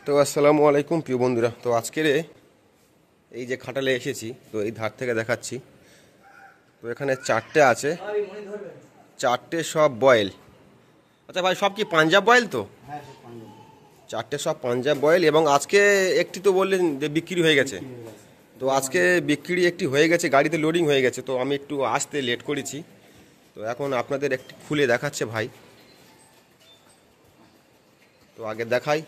তো আসসালামু আলাইকুম প্রিয় বন্ধুরা। তো আজকের এই যে খাটালে এসেছি, তো এই ধার থেকে দেখাচ্ছি। তো এখানে চারটে আছে, চারটে সব বয়েল। আচ্ছা ভাই, সব কি পাঞ্জাব বয়েল? তো চারটে সব পাঞ্জাব বয়েল, এবং আজকে একটি তো বললেন যে বিক্রি হয়ে গেছে। তো আজকে বিক্রি একটি হয়ে গেছে, গাড়িতে লোডিং হয়ে গেছে, তো আমি একটু আসতে লেট করেছি। তো এখন আপনাদের একটি খুলে দেখাচ্ছে ভাই। তো আগে দেখাই।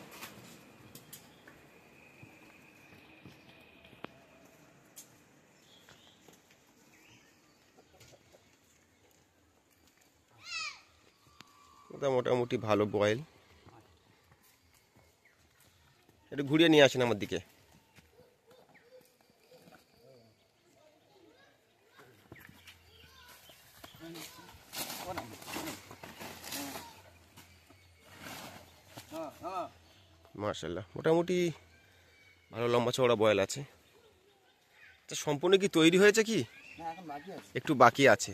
ওটা মোটামুটি ভালো বয়েল। একটু ঘুরিয়ে নিয়ে আসেন আমার দিকে। মার্শাল্লাহ, মোটামুটি ভালো লম্বা চওড়া বয়েল আছে। তা সম্পূর্ণ কি তৈরি হয়েছে কি? একটু বাকি আছে।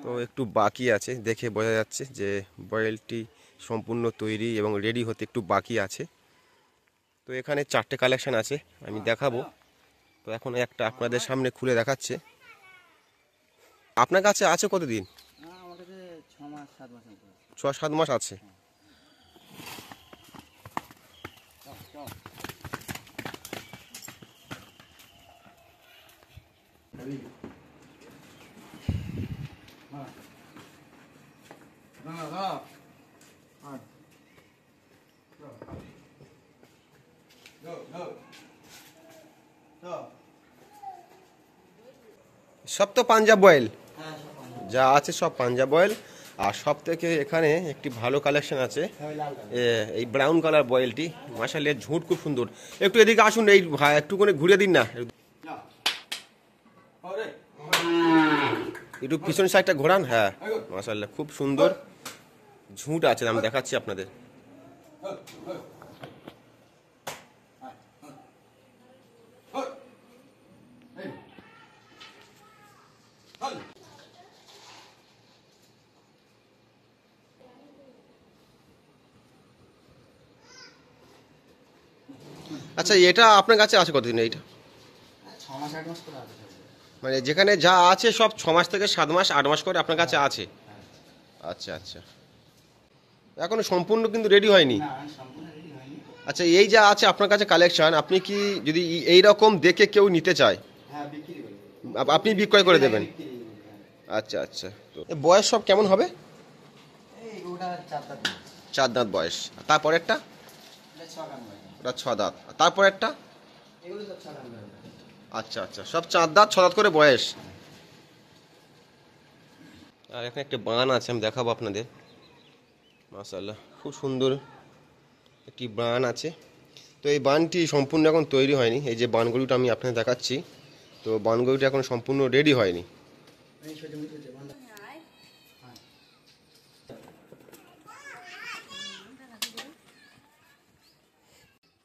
তো একটু বাকি আছে, দেখে বোঝা যাচ্ছে যে বয়েলটি সম্পূর্ণ তৈরি এবং রেডি হতে একটু বাকি আছে। তো এখানে চারটে কালেকশন আছে, আমি দেখাবো। তো এখন একটা আপনাদের সামনে খুলে দেখাচ্ছে। আপনার কাছে আছে কতদিন? 6-7 মাস আছে। সব তো পাঞ্জাব বয়েল, যা আছে সব পাঞ্জাব বয়েল। আর সব থেকে এখানে একটি ভালো কালেকশন আছে, এই ব্রাউন কালার বয়েলটি। মাশাআল্লাহ, ঝুঁট খুব সুন্দর। একটু এদিকে আসুন, এই একটু করে ঘুরিয়ে দিন না, একটু পিছন সাইডটা ঘোরান। হ্যাঁ, মাশাআল্লাহ, খুব সুন্দর ঝুঁট আছে, আমি দেখাচ্ছি আপনাদের। আচ্ছা, এটা আপনার কাছে আছে কতদিন? এইটা মানে যেখানে যা আছে সব 6 মাস থেকে 7 মাস 8 মাস করে আপনার কাছে আছে? আচ্ছা আচ্ছা, এখনো সম্পূর্ণ কিন্তু রেডি হয়নি। আচ্ছা, এই যা আছে আপনার কাছে কালেকশন, আপনি কি যদি এই রকম দেখে কেউ নিতে চায়, আপনি বিক্রয় করে দেবেন? আচ্ছা আচ্ছা, তো বয়স সব কেমন হবে? 4 দাঁত বয়স। তারপরেরটা? ওটা 6 দাঁত। তারপরেরটা? আচ্ছা আচ্ছা, সব 4 দাঁত 6 দাঁত করে বয়স। আর এখানে একটা বান আছে, আমি দেখাবো আপনাদের। মাশাআল্লাহ, খুব সুন্দর একটি বান আছে। তো এই বানটি সম্পূর্ণ এখন তৈরি হয়নি। এই যে বানগুলিটা আমি আপনাদের দেখাচ্ছি, তো বানগুলিটা এখন সম্পূর্ণ রেডি হয়নি।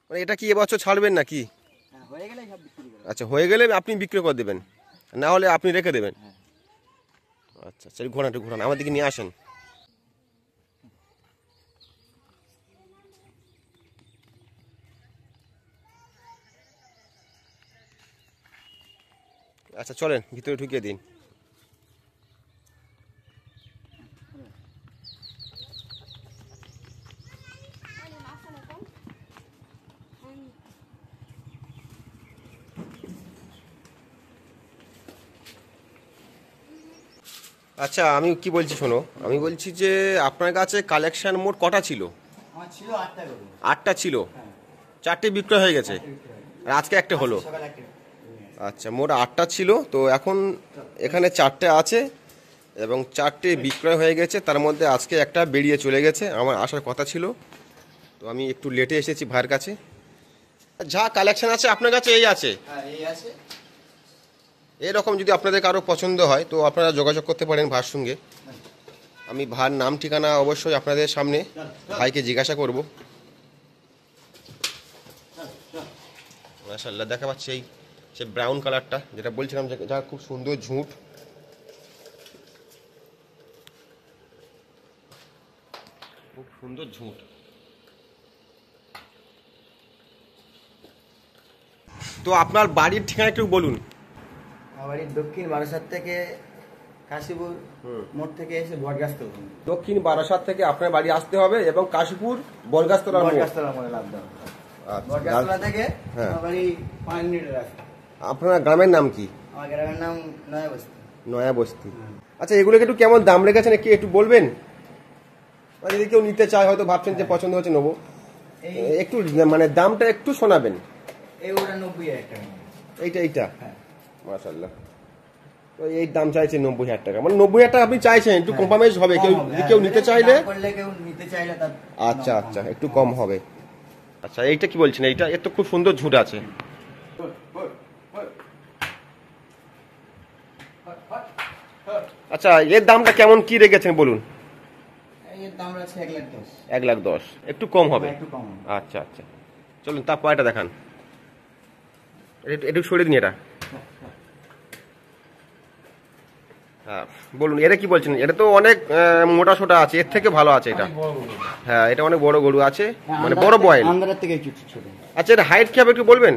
মানে এটা কি এবছর ছাড়বেন নাকি? আচ্ছা, হয়ে গেলে আপনি বিক্রি করে দেবেন, না হলে আপনি রেখে দেবেন? আচ্ছা আচ্ছা, ঘোরান, একটু ঘোরান, আমার দিকে নিয়ে আসেন। আচ্ছা চলেন, ভিতরে ঢুকিয়ে দিন। আচ্ছা, আমি কি বলছি শোনো, আমি বলছি যে আপনার কাছে কালেকশন মোট কটা ছিল? 8টা ছিল, 4টে বিক্রয় হয়ে গেছে, আর আজকে একটা হলো। আচ্ছা, মোট 8টা ছিল, তো এখন এখানে 4টে আছে এবং 4টে বিক্রয় হয়ে গেছে। তার মধ্যে আজকে একটা বেরিয়ে চলে গেছে, আমার আসার কথা ছিল, তো আমি একটু লেটে এসেছি ভাইয়ের কাছে। যা কালেকশন আছে আপনার কাছে এই আছে। এরকম যদি আপনাদের কারো পছন্দ হয় তো আপনারা যোগাযোগ করতে পারেন ভাইয়ের সঙ্গে। আমি ভাইয়ের নাম ঠিকানা অবশ্যই আপনাদের সামনে ভাইকে জিজ্ঞাসা করব। মাশাআল্লাহ, দেখা পাচ্ছি এই সে ব্রাউন কালারটা যেটা বলছিলাম, যা খুব সুন্দর ঝুঁট। খুব সুন্দর ঝুঁট। তো আপনার বাড়ির ঠিকানা একটু বলুন। আমার বাড়ি দক্ষিণ বারাসাত থেকে কাশীপুর মোড় থেকে এসে বটগাছতলা। দক্ষিণ বারাসাত থেকে আপনার বাড়ি আসতে হবে এবং কাশীপুর বটগাছতলা মোড়ে লাভটা। আচ্ছা, বটগাছতলা থেকে হ্যাঁ। আমার বাড়ি 5 মিনিটের রাস্তা। আপনার গ্রামের নাম কি? আমার গ্রামের নাম নয়াবস্তি। নয়াবস্তি। আচ্ছা, এগুলোকে একটু কেমন দাম রেখেছেন একটু বলবেন? যদি কেউ নিতে চায়, হয়তো ভাবছেন যে পছন্দ হচ্ছে নেবো, একটু মানে দামটা একটু শোনাবেন। এই ওটা 90,000 টাকা। এইটা হ্যাঁ, মাশাআল্লাহ। তো এই দাম চাইছে 90,000 টাকা, মানে 90,000 টাকা আপনি চাইছেন, একটু কম্প্রোমাইজ হবে কেউ নিতে চাইলে? কেউ নিতে চাইলে তার আচ্ছা, একটু কম হবে। আচ্ছা, এইটা কি বলছেন? এইটা এর তো খুব সুন্দর ঝুট আছে। আচ্ছা, এর দামটা কেমন কি রেখেছেন বলুন? এর দাম আছে 1,10,000। 1,10,000, একটু কম হবে। একটু কম হবে। আচ্ছা, চলুন তারপর এটা দেখান। একটু সরিয়ে দিন এটা। হ্যাঁ বলুন, এটা কি বলছেন? এটা তো অনেক মোটা সোটা আছে, এর থেকে ভালো আছে এটা। হ্যাঁ, এটা অনেক বড় গরু আছে, মানে বড় বয়েল। আন্দারের থেকে একটু ছোট। আচ্ছা, এটা হাইট কি হবে একটু বলবেন?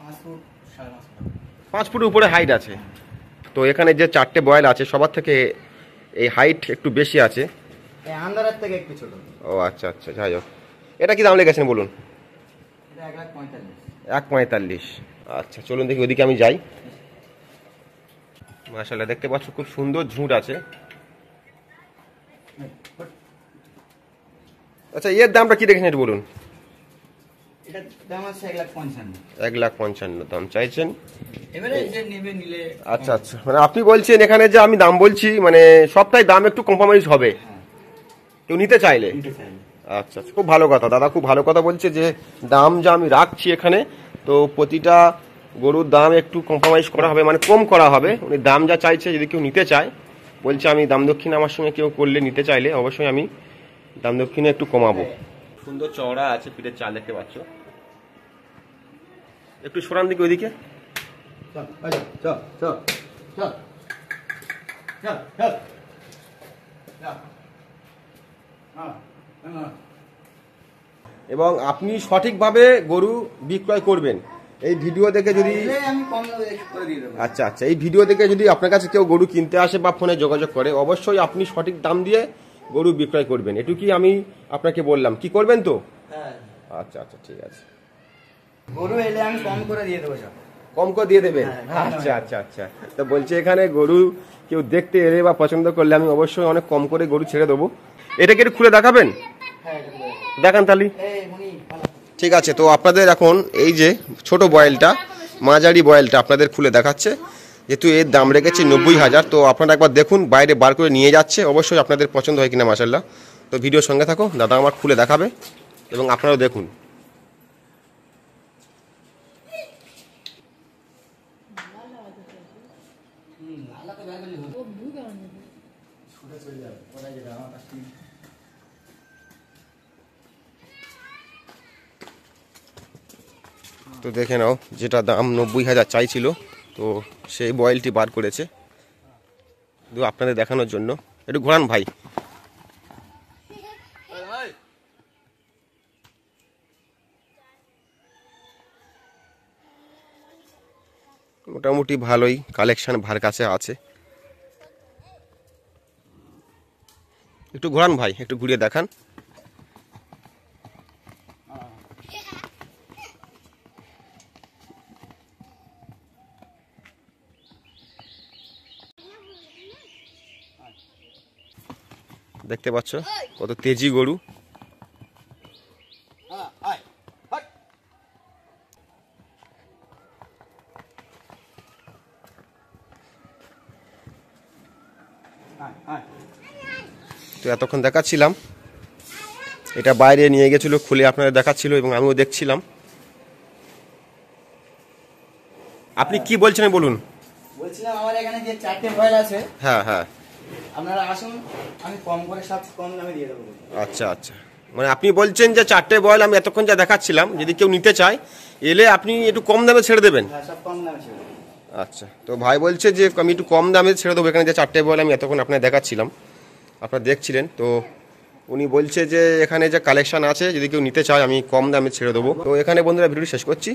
5 ফুট 5 ফুটের উপরে হাইট আছে। তো এখানে যে 4টে বয়েল আছে, সবার থেকে এই হাইট একটু বেশি আছে। এই আন্দারের থেকে একটু ছোট। ও আচ্ছা, যাই হোক। এটা কি দাম লেগেছেন বলুন? এটা 1,45,000। 1,45,000। আচ্ছা, চলুন দেখি ওদিকে আমি যাই। মাশাআল্লাহ, দেখতে পাচ্ছ খুব সুন্দর ঝুঁট আছে। আচ্ছা, এর দামটা কি রেখেছেন একটু বলুন? এটা দাম আছে 1,55,000। 1,55,000 দাম চাইছেন। এবারে যে নেবে নিলে। আচ্ছা, মানে আপনি বলছেন এখানে যে আমি দাম বলছি, মানে সবটাই দাম একটু কম্প্রোমাইজ হবে কেউ নিতে চাইলে? আচ্ছা, খুব ভালো কথা দাদা, খুব ভালো কথা বলছে যে দাম যা আমি রাখছি এখানে, তো প্রতিটা গরুর দাম একটু কম্প্রোমাইজ করা হবে, মানে কম করা হবে। উনি দাম যা চাইছে, যদি কেউ নিতে চায়, বলছে আমি দাম দক্ষিণ আমার সঙ্গে কেউ করলে নিতে চাইলে অবশ্যই আমি দাম দক্ষিণে একটু কমাবো। সুন্দর চওড়া আছে, পিঠের চাল দেখতে পাচ্ছ। একটু সরান দিকে ওইদিকে। এবং আপনি সঠিকভাবে গরু বিক্রয় করবেন। এই ভিডিও দেখে যদি আমি কম করে দিয়ে দেবো। আচ্ছা, এই ভিডিও দেখে যদি আপনার কাছে কেউ গরু কিনতে আসে বা ফোনে যোগাযোগ করে, অবশ্যই আপনি সঠিক দাম দিয়ে গরু বিক্রয় করবেন। এটুকুই আমি আপনাকে বললাম। কি করবেন তো? হ্যাঁ। আচ্ছা, ঠিক আছে। গরু এলে আমি কম করে দিয়ে দেবো সব। কম করে দিয়ে দেবেন? আচ্ছা। তো বলছে এখানে গরু কেউ দেখতে এলে বা পছন্দ করলে আমি অবশ্যই অনেক কম করে গরু ছেড়ে দেবো। এটাকে একটু খুলে দেখাবেন? হ্যাঁ, দেখান তাহলে। ঠিক আছে, তো আপনাদের এখন এই যে ছোট বয়েলটা, মাঝারি বয়েলটা আপনাদের খুলে দেখাচ্ছে। যেহেতু এর দাম রেখেছে 90,000, তো আপনারা একবার দেখুন, বাইরে বার করে নিয়ে যাচ্ছে, অবশ্যই আপনাদের পছন্দ হয় কিনা মাশাআল্লাহ। তো ভিডিওর সঙ্গে থাকো, দাদা আমার খুলে দেখাবে এবং আপনারাও দেখুন। তো দেখে নাও, যেটা দাম 90,000 চাইছিল, তো সেই বয়েলটি বার করেছে শুধু আপনাদের দেখানোর জন্য। একটু ঘোরান ভাই। মোটামুটি ভালোই কালেকশন ভার কাছে আছে। একটু ঘোরান ভাই, একটু ঘুরিয়ে দেখান। দেখতে পাচ্ছ কত তেজি গরু। তো এতক্ষণ দেখাচ্ছিলাম, এটা বাইরে নিয়ে গেছিল, খুলে আপনাদের দেখাচ্ছিল এবং আমিও দেখছিলাম। আপনি কি বলছেন বলুন? বলছিলাম আমার এখানে যে 4টে বয়েল আছে, হ্যাঁ, আপনারা আসুন, আমি কম করে সব কম দামে দিয়ে দেবো। আচ্ছা, মানে আপনি বলছেন যে 4টে বয়েল আমি এতক্ষণ যা দেখাচ্ছিলাম, যদি কেউ নিতে চায় এলে আপনি একটু কম দামে ছেড়ে দেবেন? হ্যাঁ, সব কম দামে ছেড়ে দেবো। আচ্ছা, তো ভাই বলছে যে আমি একটু কম দামে ছেড়ে দেবো। এখানে যে 4টে বয়েল আমি এতক্ষণ আপনার দেখাচ্ছিলাম, আপনারা দেখছিলেন, তো উনি বলছে যে এখানে যে কালেকশন আছে যদি কেউ নিতে চায় আমি কম দামে ছেড়ে দেবো। তো এখানে বন্ধুরা ভিডিওটি শেষ করছি।